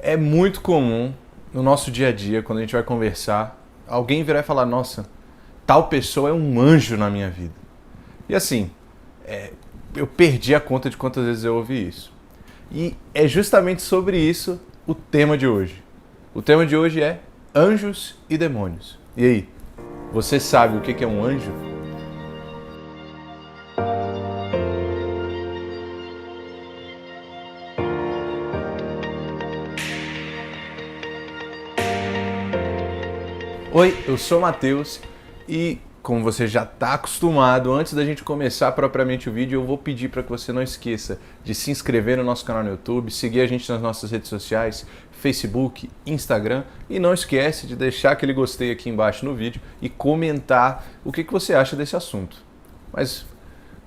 É muito comum no nosso dia a dia, quando a gente vai conversar, alguém virar e falar: nossa, tal pessoa é um anjo na minha vida. E assim, eu perdi a conta de quantas vezes eu ouvi isso. E é justamente sobre isso o tema de hoje. O tema de hoje é anjos e demônios. E aí, você sabe o que é um anjo? Oi, eu sou o Matheus e, como você já está acostumado, antes da gente começar propriamente o vídeo, eu vou pedir para que você não esqueça de se inscrever no nosso canal no YouTube, seguir a gente nas nossas redes sociais, Facebook, Instagram, e não esquece de deixar aquele gostei aqui embaixo no vídeo e comentar o que você acha desse assunto. Mas,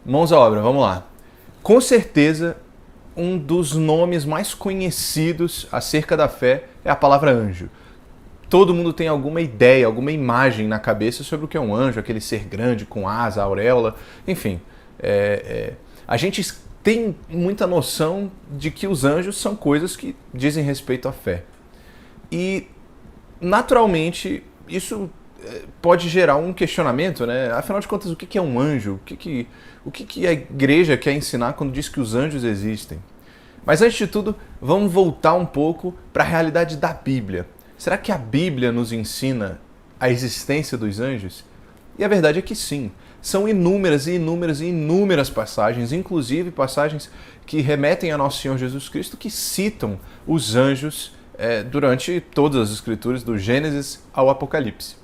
mãos à obra, vamos lá. Com certeza, um dos nomes mais conhecidos acerca da fé é a palavra anjo. Todo mundo tem alguma ideia, alguma imagem na cabeça sobre o que é um anjo, aquele ser grande com asa, auréola, enfim. A gente tem muita noção de que os anjos são coisas que dizem respeito à fé. E, naturalmente, isso pode gerar um questionamento, né? Afinal de contas, o que é um anjo? O que a igreja quer ensinar quando diz que os anjos existem? Mas, antes de tudo, vamos voltar um pouco para a realidade da Bíblia. Será que a Bíblia nos ensina a existência dos anjos? E a verdade é que sim. São inúmeras e inúmeras e inúmeras passagens, inclusive passagens que remetem a Nosso Senhor Jesus Cristo, que citam os anjos durante todas as escrituras, do Gênesis ao Apocalipse.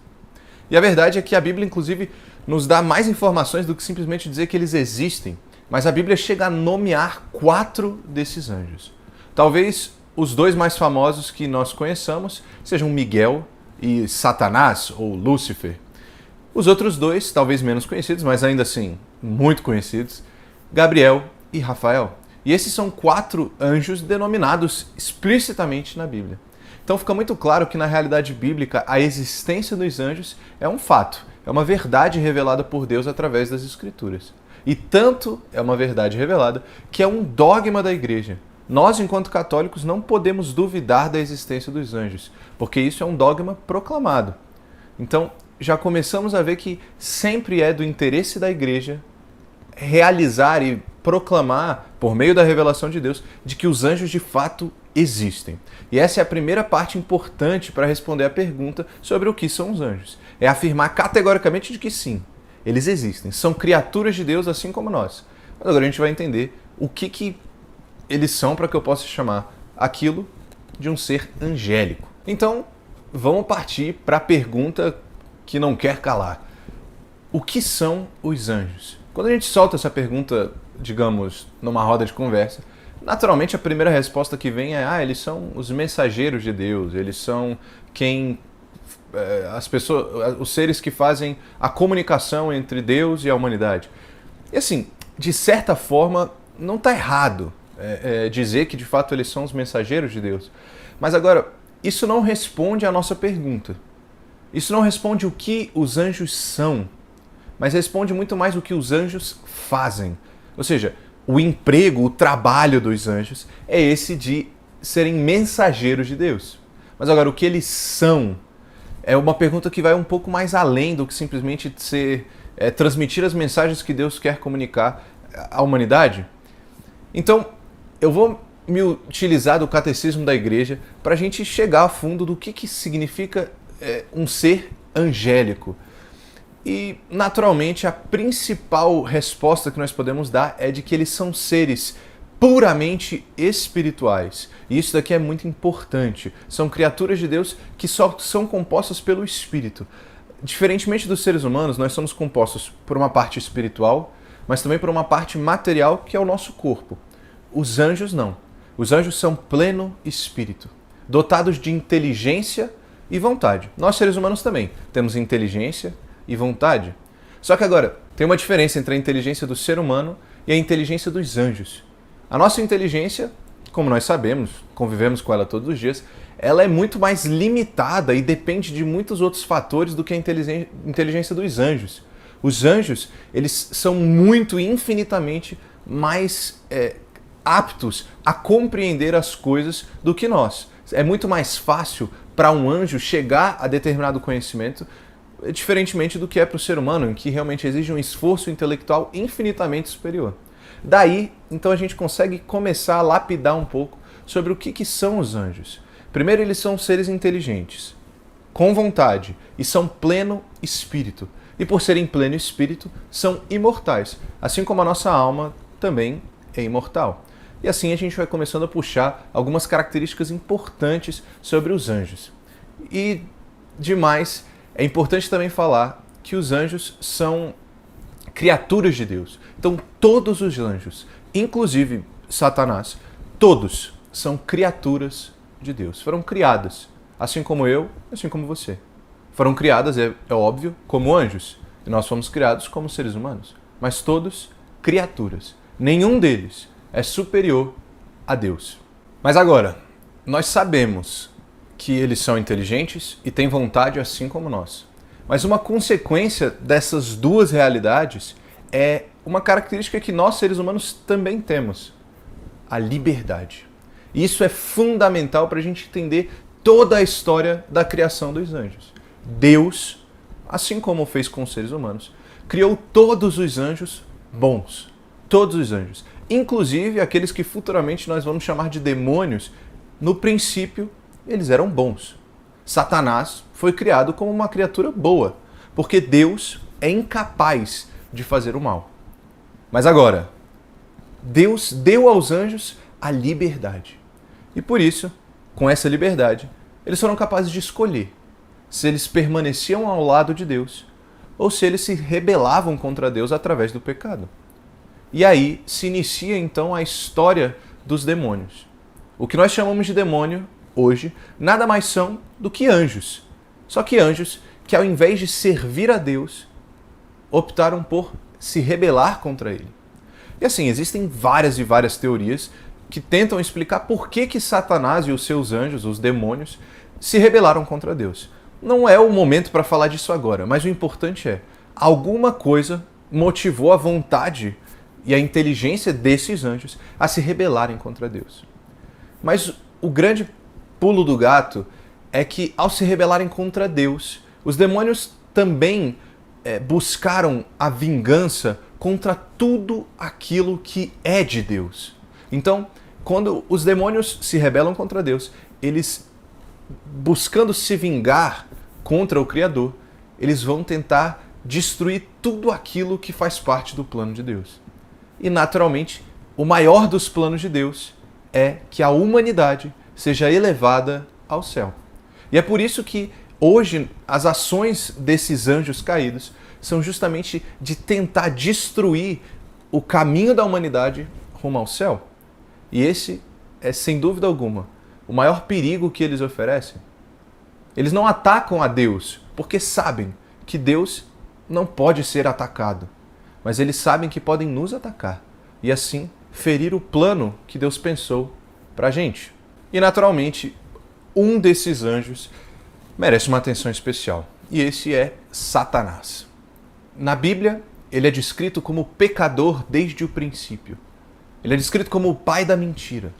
E a verdade é que a Bíblia, inclusive, nos dá mais informações do que simplesmente dizer que eles existem. Mas a Bíblia chega a nomear 4 desses anjos. Talvez os 2 mais famosos que nós conheçamos sejam Miguel e Satanás, ou Lúcifer. Os outros 2, talvez menos conhecidos, mas ainda assim muito conhecidos, Gabriel e Rafael. E esses são 4 anjos denominados explicitamente na Bíblia. Então fica muito claro que na realidade bíblica a existência dos anjos é um fato, é uma verdade revelada por Deus através das Escrituras. E tanto é uma verdade revelada que é um dogma da igreja. Nós, enquanto católicos, não podemos duvidar da existência dos anjos, porque isso é um dogma proclamado. Então, já começamos a ver que sempre é do interesse da igreja realizar e proclamar, por meio da revelação de Deus, de que os anjos de fato existem. E essa é a primeira parte importante para responder a pergunta sobre o que são os anjos. É afirmar categoricamente de que sim, eles existem. São criaturas de Deus assim como nós. Mas agora a gente vai entender o que eles são para que eu possa chamar aquilo de um ser angélico. Então, vamos partir para a pergunta que não quer calar. O que são os anjos? Quando a gente solta essa pergunta, digamos, numa roda de conversa, naturalmente a primeira resposta que vem é: eles são os mensageiros de Deus, eles são as pessoas, os seres que fazem a comunicação entre Deus e a humanidade. E assim, de certa forma, não está errado dizer que de fato eles são os mensageiros de Deus. Mas agora, isso não responde à nossa pergunta. Isso não responde o que os anjos são, mas responde muito mais o que os anjos fazem. Ou seja, o emprego, o trabalho dos anjos é esse de serem mensageiros de Deus. Mas agora, o que eles são é uma pergunta que vai um pouco mais além do que simplesmente transmitir as mensagens que Deus quer comunicar à humanidade. Então, eu vou me utilizar do catecismo da igreja para a gente chegar a fundo do que significa um ser angélico. E, naturalmente, a principal resposta que nós podemos dar é de que eles são seres puramente espirituais. E isso daqui é muito importante. São criaturas de Deus que só são compostas pelo Espírito. Diferentemente dos seres humanos, nós somos compostos por uma parte espiritual, mas também por uma parte material, que é o nosso corpo. Os anjos não. Os anjos são pleno espírito, dotados de inteligência e vontade. Nós, seres humanos, também temos inteligência e vontade. Só que agora, tem uma diferença entre a inteligência do ser humano e a inteligência dos anjos. A nossa inteligência, como nós sabemos, convivemos com ela todos os dias, ela é muito mais limitada e depende de muitos outros fatores do que a inteligência dos anjos. Os anjos, eles são muito, infinitamente mais aptos a compreender as coisas do que nós. É muito mais fácil para um anjo chegar a determinado conhecimento, diferentemente do que é para o ser humano, em que realmente exige um esforço intelectual infinitamente superior. Daí, então a gente consegue começar a lapidar um pouco sobre o que são os anjos. Primeiro, eles são seres inteligentes, com vontade, e são pleno espírito. E por serem pleno espírito, são imortais, assim como a nossa alma também é imortal. E assim a gente vai começando a puxar algumas características importantes sobre os anjos. E, demais, é importante também falar que os anjos são criaturas de Deus. Então, todos os anjos, inclusive Satanás, todos são criaturas de Deus. Foram criadas, assim como eu, assim como você. Foram criadas, é óbvio, como anjos. E nós fomos criados como seres humanos. Mas todos criaturas. Nenhum deles é superior a Deus. Mas agora, nós sabemos que eles são inteligentes e têm vontade assim como nós. Mas uma consequência dessas duas realidades é uma característica que nós, seres humanos, também temos: a liberdade. E isso é fundamental para a gente entender toda a história da criação dos anjos. Deus, assim como fez com os seres humanos, criou todos os anjos bons. Todos os anjos. Inclusive aqueles que futuramente nós vamos chamar de demônios. No princípio, eles eram bons. Satanás foi criado como uma criatura boa, porque Deus é incapaz de fazer o mal. Mas agora, Deus deu aos anjos a liberdade. E por isso, com essa liberdade, eles foram capazes de escolher se eles permaneciam ao lado de Deus ou se eles se rebelavam contra Deus através do pecado. E aí se inicia então a história dos demônios. O que nós chamamos de demônio hoje nada mais são do que anjos. Só que anjos que, ao invés de servir a Deus, optaram por se rebelar contra ele. E assim, existem várias e várias teorias que tentam explicar por que Satanás e os seus anjos, os demônios, se rebelaram contra Deus. Não é o momento para falar disso agora, mas o importante é: alguma coisa motivou a vontade e a inteligência desses anjos a se rebelarem contra Deus. Mas o grande pulo do gato é que, ao se rebelarem contra Deus, os demônios também buscaram a vingança contra tudo aquilo que é de Deus. Então, quando os demônios se rebelam contra Deus, eles, buscando se vingar contra o Criador, eles vão tentar destruir tudo aquilo que faz parte do plano de Deus. E, naturalmente, o maior dos planos de Deus é que a humanidade seja elevada ao céu. E é por isso que hoje as ações desses anjos caídos são justamente de tentar destruir o caminho da humanidade rumo ao céu. E esse é, sem dúvida alguma, o maior perigo que eles oferecem. Eles não atacam a Deus porque sabem que Deus não pode ser atacado, mas eles sabem que podem nos atacar e assim ferir o plano que Deus pensou pra gente. E naturalmente, um desses anjos merece uma atenção especial, e esse é Satanás. Na Bíblia, ele é descrito como pecador desde o princípio. Ele é descrito como o pai da mentira.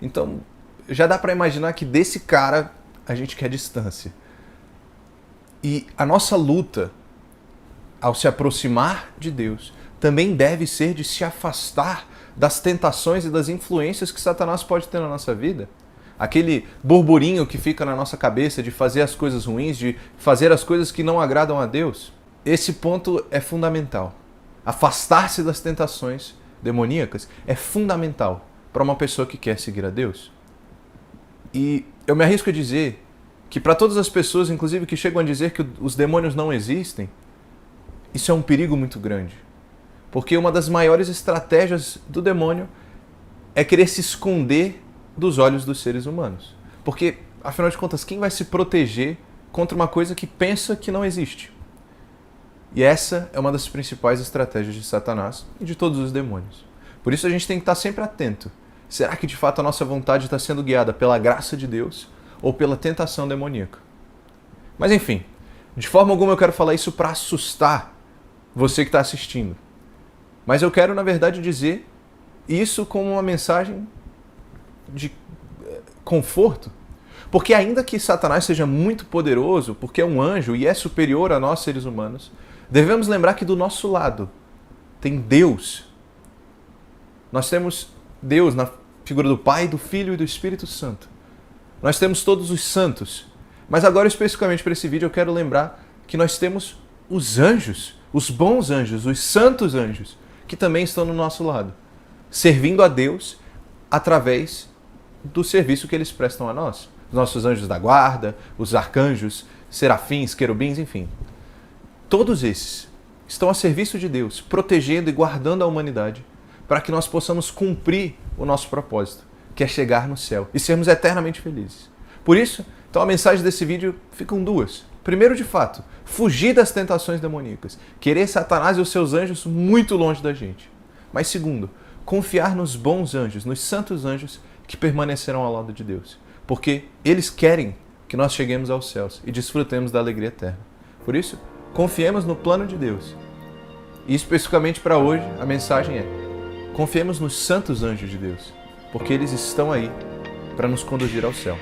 Então, já dá para imaginar que desse cara a gente quer distância. E a nossa luta, ao se aproximar de Deus, também deve ser de se afastar das tentações e das influências que Satanás pode ter na nossa vida. Aquele burburinho que fica na nossa cabeça de fazer as coisas ruins, de fazer as coisas que não agradam a Deus. Esse ponto é fundamental. Afastar-se das tentações demoníacas é fundamental para uma pessoa que quer seguir a Deus. E eu me arrisco a dizer que para todas as pessoas, inclusive que chegam a dizer que os demônios não existem, isso é um perigo muito grande. Porque uma das maiores estratégias do demônio é querer se esconder dos olhos dos seres humanos. Porque, afinal de contas, quem vai se proteger contra uma coisa que pensa que não existe? E essa é uma das principais estratégias de Satanás e de todos os demônios. Por isso a gente tem que estar sempre atento. Será que de fato a nossa vontade está sendo guiada pela graça de Deus ou pela tentação demoníaca? Mas enfim, de forma alguma eu quero falar isso para assustar você que está assistindo. Mas eu quero, na verdade, dizer isso como uma mensagem conforto? Porque ainda que Satanás seja muito poderoso, porque é um anjo e é superior a nós seres humanos, devemos lembrar que do nosso lado tem Deus. Nós temos Deus na figura do Pai, do Filho e do Espírito Santo. Nós temos todos os santos. Mas agora, especificamente para esse vídeo, eu quero lembrar que nós temos os anjos, os bons anjos, os santos anjos, que também estão no nosso lado, servindo a Deus através do serviço que eles prestam a nós. Os nossos anjos da guarda, os arcanjos, serafins, querubins, enfim. Todos esses estão a serviço de Deus, protegendo e guardando a humanidade, para que nós possamos cumprir o nosso propósito, que é chegar no céu e sermos eternamente felizes. Por isso, então a mensagem desse vídeo ficam duas. Primeiro, de fato, fugir das tentações demoníacas, querer Satanás e os seus anjos muito longe da gente. Mas segundo, confiar nos bons anjos, nos santos anjos que permanecerão ao lado de Deus, porque eles querem que nós cheguemos aos céus e desfrutemos da alegria eterna. Por isso, confiemos no plano de Deus. E especificamente para hoje, a mensagem é: confiemos nos santos anjos de Deus, porque eles estão aí para nos conduzir ao céu.